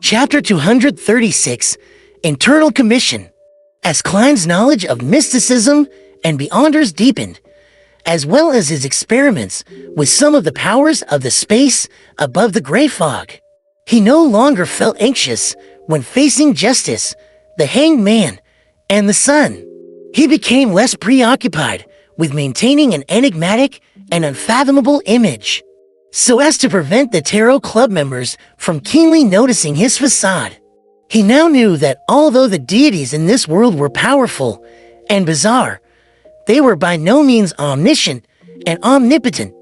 Chapter 236, Internal Commission. As Klein's knowledge of mysticism and beyonders deepened, as well as his experiments with some of the powers of the space above the gray fog, he no longer felt anxious when facing justice, the hanged man, and the sun. He became less preoccupied with maintaining an enigmatic and unfathomable image, so as to prevent the tarot club members from keenly noticing his facade. He now knew that although the deities in this world were powerful and bizarre, they were by no means omniscient and omnipotent.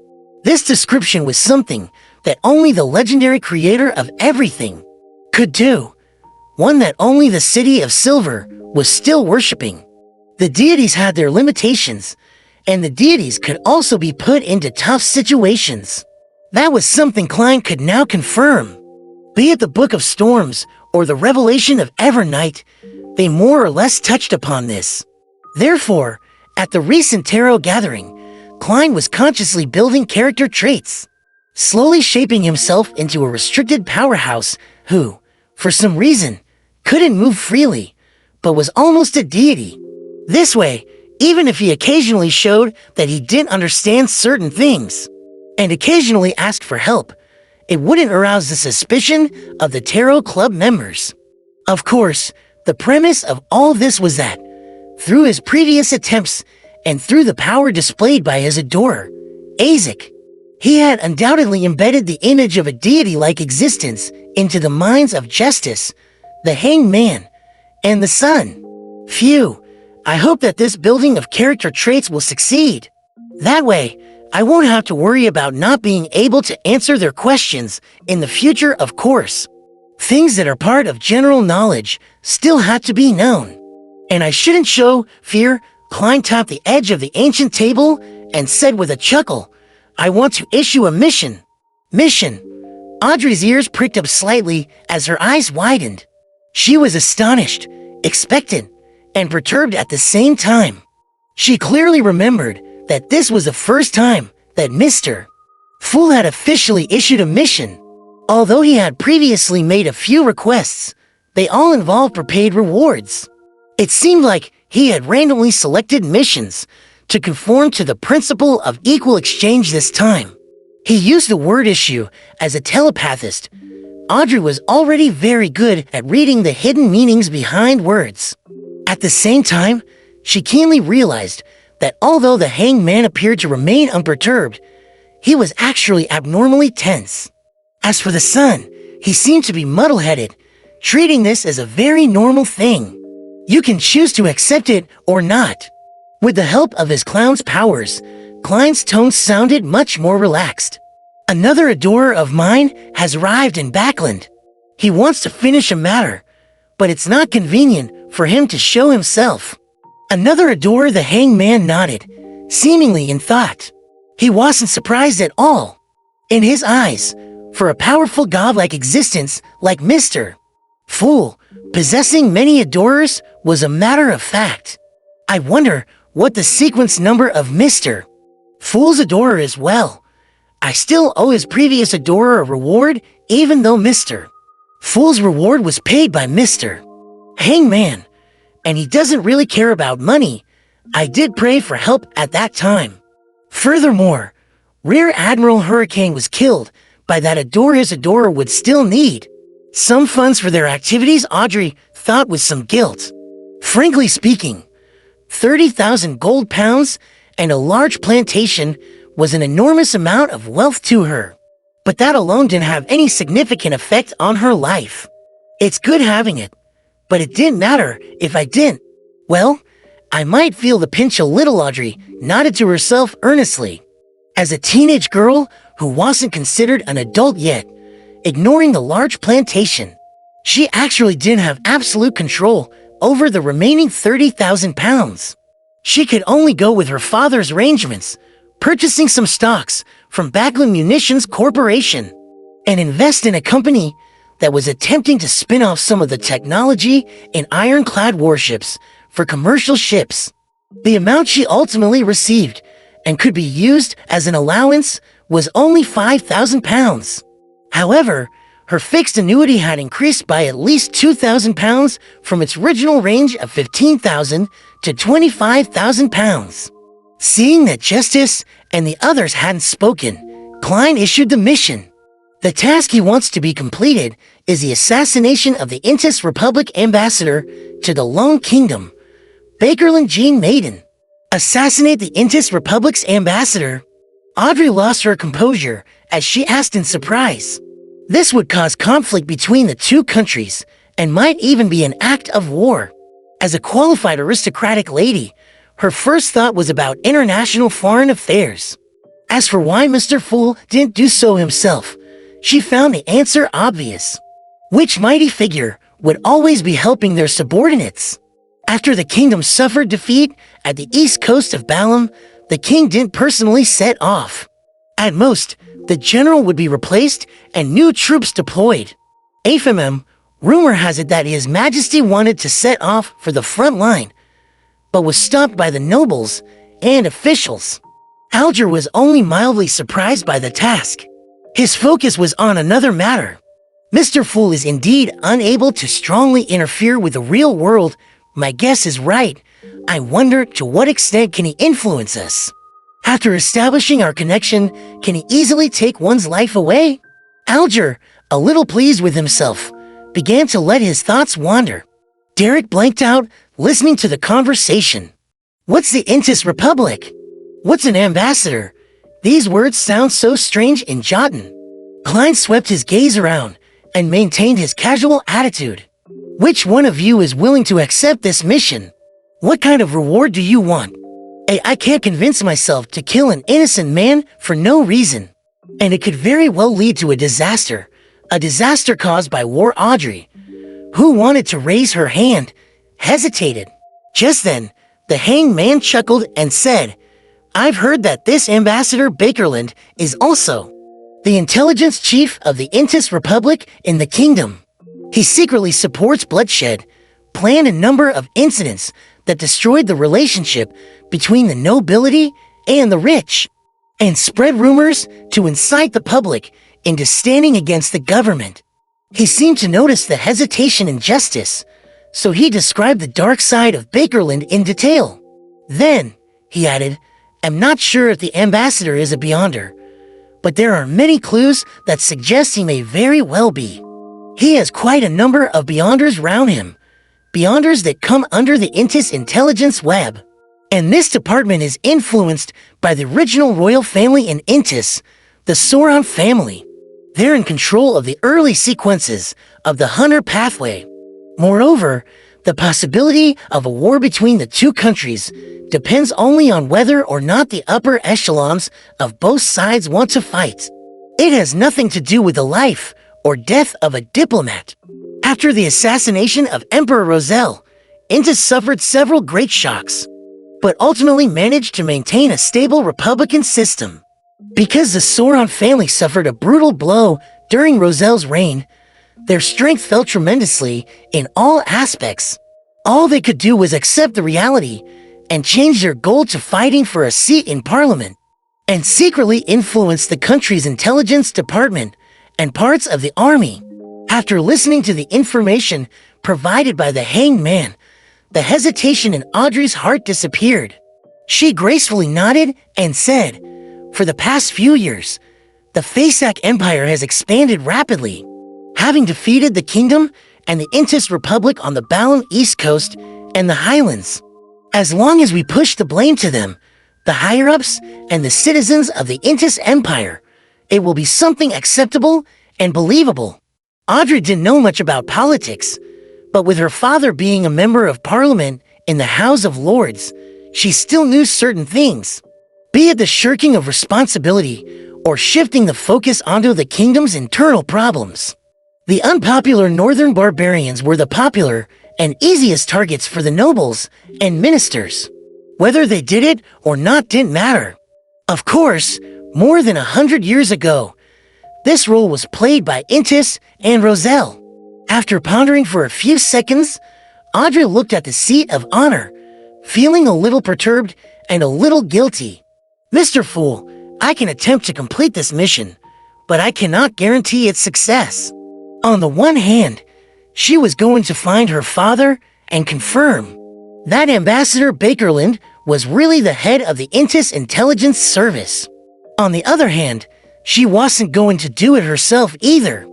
This description was something that only the legendary creator of everything could do, one that only the City of Silver was still worshipping. The deities had their limitations, and the deities could also be put into tough situations. That was something Klein could now confirm. Be it the Book of Storms or the Revelation of Evernight, they more or less touched upon this. Therefore, at the recent tarot gathering, Klein was consciously building character traits, slowly shaping himself into a restricted powerhouse who, for some reason, couldn't move freely, but was almost a deity. This way, even if he occasionally showed that he didn't understand certain things, and occasionally asked for help, it wouldn't arouse the suspicion of the tarot club members. Of course, the premise of all this was that, through his previous attempts and through the power displayed by his adorer, Isaac, he had undoubtedly embedded the image of a deity-like existence into the minds of Justice, the Hanged Man, and the Sun. Phew, I hope that this building of character traits will succeed. That way, I won't have to worry about not being able to answer their questions in the future, of course. Things that are part of general knowledge still have to be known. And I shouldn't show fear. Klein tapped the edge of the ancient table and said with a chuckle, I want to issue a mission. Mission. Audrey's ears pricked up slightly as her eyes widened. She was astonished, expectant, and perturbed at the same time. She clearly remembered that this was the first time that Mr. Fool had officially issued a mission. Although he had previously made a few requests, they all involved prepaid rewards. It seemed like he had randomly selected missions to conform to the principle of equal exchange this time. He used the word issue as a telepathist. Audrey was already very good at reading the hidden meanings behind words. At the same time, she keenly realized that although the Hanged Man appeared to remain unperturbed, he was actually abnormally tense. As for the Sun, he seemed to be muddle-headed, treating this as a very normal thing. You can choose to accept it or not. With the help of his clown's powers, Klein's tone sounded much more relaxed. Another adorer of mine has arrived in Backland. He wants to finish a matter, but it's not convenient for him to show himself. Another adorer, the Hanged Man, nodded, seemingly in thought. He wasn't surprised at all. In his eyes, for a powerful godlike existence like Mr. Fool, possessing many adorers was a matter of fact. I wonder what the sequence number of Mr. Fool's adorer is. Well, I still owe his previous adorer a reward, even though Mr. Fool's reward was paid by Mr. Hanged Man, and he doesn't really care about money. I did pray for help at that time. Furthermore, Rear Admiral Hurricane was killed by that adorer. His adorer would still need some funds for their activities. Audrey thought with some guilt. Frankly speaking, 30,000 gold pounds and a large plantation was an enormous amount of wealth to her. But that alone didn't have any significant effect on her life. It's good having it, but it didn't matter if I didn't. Well, I might feel the pinch a little. Audrey nodded to herself earnestly. As a teenage girl who wasn't considered an adult yet, ignoring the large plantation, she actually didn't have absolute control over the remaining 30,000 pounds. She could only go with her father's arrangements, purchasing some stocks from Backland Munitions Corporation, and invest in a company that was attempting to spin off some of the technology in ironclad warships for commercial ships. The amount she ultimately received and could be used as an allowance was only 5,000 pounds. However, her fixed annuity had increased by at least 2,000 pounds from its original range of 15,000 to 25,000 pounds. Seeing that Justice and the others hadn't spoken, Klein issued the mission. The task he wants to be completed is the assassination of the Intis Republic ambassador to the Lone Kingdom, Bakerland Jean Maiden. Assassinate the Intis Republic's ambassador? Audrey lost her composure as she asked in surprise. This would cause conflict between the two countries and might even be an act of war. As a qualified aristocratic lady, her first thought was about international foreign affairs. As for why Mr. Fool didn't do so himself, she found the answer obvious. Which mighty figure would always be helping their subordinates? After the kingdom suffered defeat at the east coast of Balam, the king didn't personally set off. At most, the general would be replaced and new troops deployed. AFMM, rumor has it that His Majesty wanted to set off for the front line, but was stopped by the nobles and officials. Alger was only mildly surprised by the task. His focus was on another matter. Mr. Fool is indeed unable to strongly interfere with the real world. My guess is right. I wonder to what extent can he influence us? After establishing our connection, can he easily take one's life away? Alger, a little pleased with himself, began to let his thoughts wander. Derek blanked out, listening to the conversation. What's the Intis Republic? What's an ambassador? These words sound so strange in Jotun. Klein swept his gaze around and maintained his casual attitude. Which one of you is willing to accept this mission? What kind of reward do you want? I can't convince myself to kill an innocent man for no reason. And it could very well lead to a disaster caused by war. Audrey, who wanted to raise her hand, hesitated. Just then, the hanged man chuckled and said, I've heard that this Ambassador Bakerland is also the intelligence chief of the Intis Republic in the kingdom. He secretly supports bloodshed, planned a number of incidents that destroyed the relationship between the nobility and the rich, and spread rumors to incite the public into standing against the government. He seemed to notice the hesitation and justice, so he described the dark side of Bakerland in detail. Then, he added, I'm not sure if the ambassador is a Beyonder, but there are many clues that suggest he may very well be. He has quite a number of Beyonders round him, Beyonders that come under the Intis intelligence web. And this department is influenced by the original royal family in Intis, the Sauron family. They're in control of the early sequences of the Hunter pathway. Moreover, the possibility of a war between the two countries depends only on whether or not the upper echelons of both sides want to fight. It has nothing to do with the life or death of a diplomat. After the assassination of Emperor Roselle, Intis suffered several great shocks, but ultimately managed to maintain a stable republican system. Because the Sauron family suffered a brutal blow during Roselle's reign, their strength fell tremendously in all aspects. All they could do was accept the reality and change their goal to fighting for a seat in parliament, and secretly influence the country's intelligence department and parts of the army. After listening to the information provided by the hanged man, the hesitation in Audrey's heart disappeared. She gracefully nodded and said, For the past few years, the Faesak Empire has expanded rapidly, having defeated the kingdom and the Intis Republic on the Balam East Coast and the Highlands. As long as we push the blame to them, the higher-ups and the citizens of the Intis Empire, it will be something acceptable and believable. Audrey didn't know much about politics, but with her father being a member of parliament in the House of Lords, she still knew certain things. Be it the shirking of responsibility or shifting the focus onto the kingdom's internal problems. The unpopular northern barbarians were the popular and easiest targets for the nobles and ministers. Whether they did it or not didn't matter. Of course, more than 100 years ago, this role was played by Intis and Roselle. After pondering for a few seconds, Audrey looked at the seat of honor, feeling a little perturbed and a little guilty. Mr. Fool, I can attempt to complete this mission, but I cannot guarantee its success. On the one hand, she was going to find her father and confirm that Ambassador Bakerland was really the head of the Intis Intelligence Service. On the other hand, she wasn't going to do it herself either.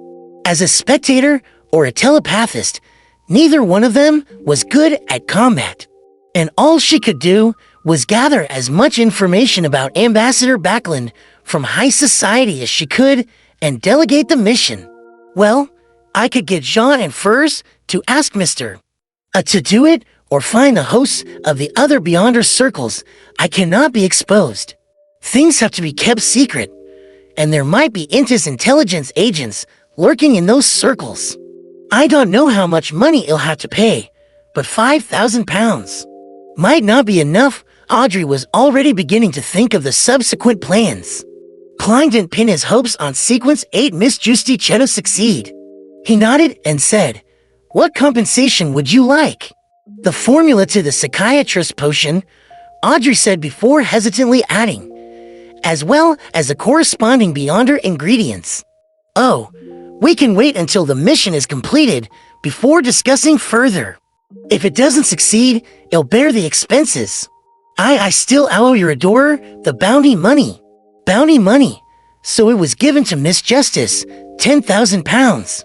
As a spectator or a telepathist, neither one of them was good at combat, and all she could do was gather as much information about Ambassador Bakerland from high society as she could and delegate the mission. Well, I could get Jean and Furs to ask Mr. To do it or find the hosts of the other Beyonder circles. I cannot be exposed. Things have to be kept secret, and there might be Intis intelligence agents lurking in those circles. I don't know how much money it'll have to pay, but 5,000 pounds might not be enough. Audrey was already beginning to think of the subsequent plans. Klein didn't pin his hopes on Sequence 8 Miss Justicia to succeed. He nodded and said, "What compensation would you like?" "The formula to the psychiatrist potion," Audrey said before hesitantly adding, "as well as the corresponding Beyonder ingredients." "Oh, we can wait until the mission is completed before discussing further. If it doesn't succeed, it'll bear the expenses. I still owe your adorer the bounty money." "Bounty money? So it was given to Miss Justice, 10,000 pounds.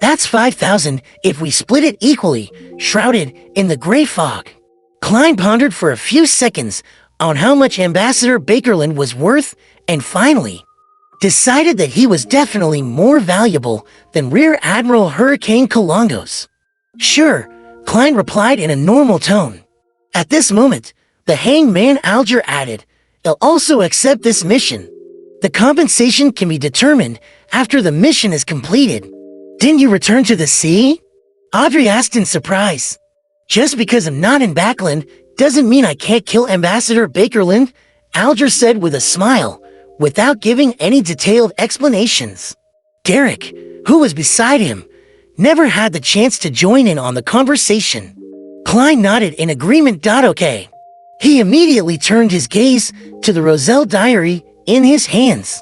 That's 5,000 if we split it equally, shrouded in the gray fog." Klein pondered for a few seconds on how much Ambassador Bakerland was worth and finally decided that he was definitely more valuable than Rear Admiral Hurricane Kalongos. "Sure," Klein replied in a normal tone. At this moment, the hangman Alger added, "I'll also accept this mission. The compensation can be determined after the mission is completed." "Didn't you return to the sea?" Audrey asked in surprise. "Just because I'm not in Backland doesn't mean I can't kill Ambassador Bakerland," Alger said with a smile, without giving any detailed explanations. Derek, who was beside him, never had the chance to join in on the conversation. Klein nodded in agreement. Okay. He immediately turned his gaze to the Roselle diary in his hands.